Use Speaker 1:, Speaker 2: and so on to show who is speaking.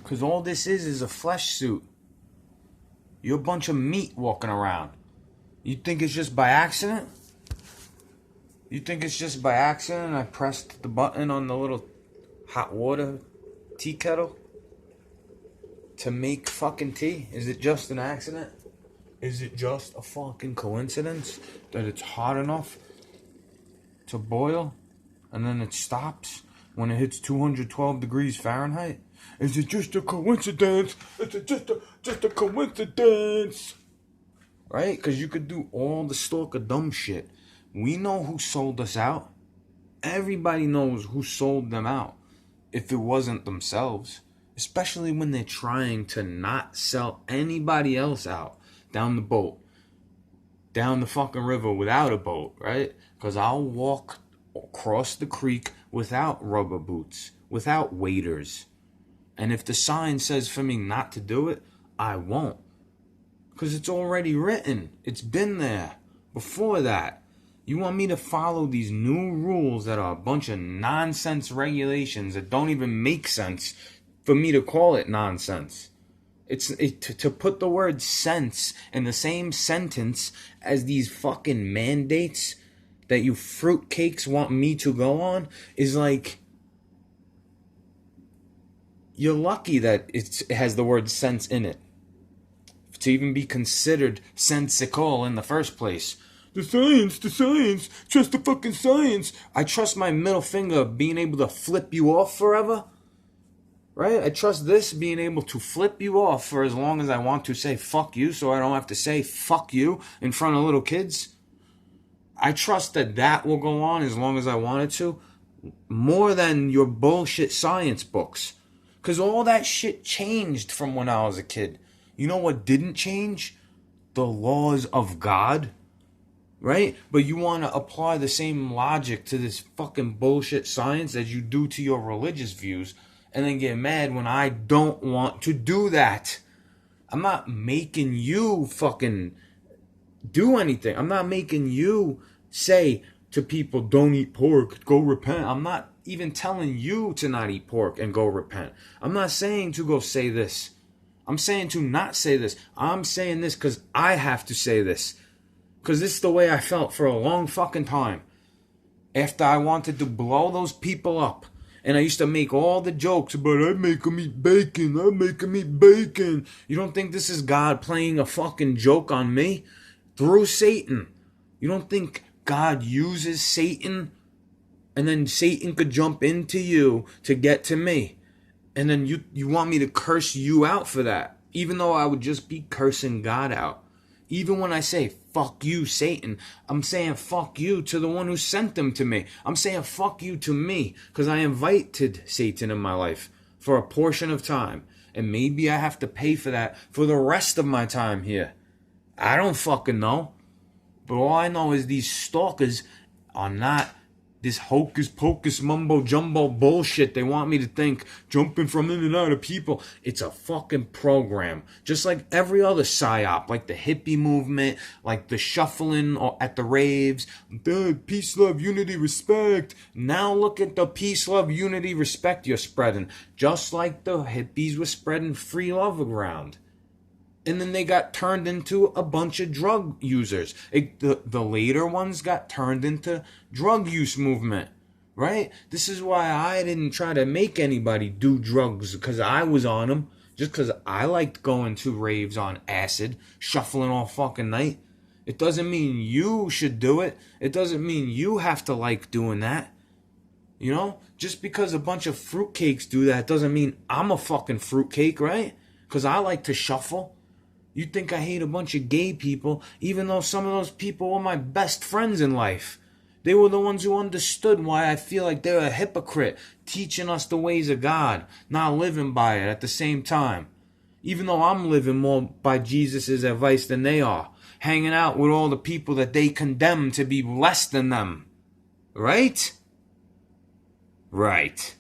Speaker 1: Because all this is a flesh suit. You're a bunch of meat walking around. You think it's just by accident? You think it's just by accident I pressed the button on the little hot water tea kettle to make fucking tea? Is it just an accident? Is it just a fucking coincidence that it's hot enough to boil and then it stops when it hits 212 degrees Fahrenheit? Is it just a coincidence? Is it just a coincidence? Right? Because you could do all the stalker dumb shit. We know who sold us out. Everybody knows who sold them out if it wasn't themselves. Especially when they're trying to not sell anybody else out down the boat. Down the fucking river without a boat, right? Because I'll walk across the creek without rubber boots, without waders. And if the sign says for me not to do it, I won't. Because it's already written. It's been there before that. You want me to follow these new rules that are a bunch of nonsense regulations that don't even make sense for me to call it nonsense. To put the word sense in the same sentence as these fucking mandates that you fruitcakes want me to go on is like, you're lucky that it has the word sense in it to even be considered sensical in the first place. The science, trust the fucking science. I trust my middle finger being able to flip you off forever. Right? I trust this being able to flip you off for as long as I want to say fuck you, so I don't have to say fuck you in front of little kids. I trust that will go on as long as I want it to, more than your bullshit science books. Because all that shit changed from when I was a kid. You know what didn't change? The laws of God. Right? But you want to apply the same logic to this fucking bullshit science as you do to your religious views, and then get mad when I don't want to do that. I'm not making you fucking do anything. I'm not making you say to people, don't eat pork, go repent. I'm not even telling you to not eat pork and go repent. I'm not saying to go say this. I'm saying to not say this. I'm saying this because I have to say this. Because this is the way I felt for a long fucking time. After I wanted to blow those people up. And I used to make all the jokes about, I make them eat bacon, I make them eat bacon. You don't think this is God playing a fucking joke on me? Through Satan. You don't think God uses Satan? And then Satan could jump into you to get to me. And then you want me to curse you out for that. Even though I would just be cursing God out. Even when I say, fuck you, Satan, I'm saying fuck you to the one who sent them to me. I'm saying fuck you to me because I invited Satan in my life for a portion of time. And maybe I have to pay for that for the rest of my time here. I don't fucking know. But all I know is these stalkers are not this hocus pocus mumbo jumbo bullshit they want me to think, jumping from in and out of people. It's a fucking program. Just like every other psyop, like the hippie movement, like the shuffling at the raves, the peace, love, unity, respect. Now look at the peace, love, unity, respect you're spreading. Just like the hippies were spreading free love around. And then they got turned into a bunch of drug users. The later ones got turned into drug use movement, right? This is why I didn't try to make anybody do drugs because I was on them. Just because I liked going to raves on acid, shuffling all fucking night. It doesn't mean you should do it. It doesn't mean you have to like doing that. You know? Just because a bunch of fruitcakes do that doesn't mean I'm a fucking fruitcake, right? Because I like to shuffle. You think I hate a bunch of gay people, even though some of those people were my best friends in life. They were the ones who understood why I feel like they're a hypocrite, teaching us the ways of God, not living by it at the same time. Even though I'm living more by Jesus' advice than they are, hanging out with all the people that they condemn to be less than them. Right? Right.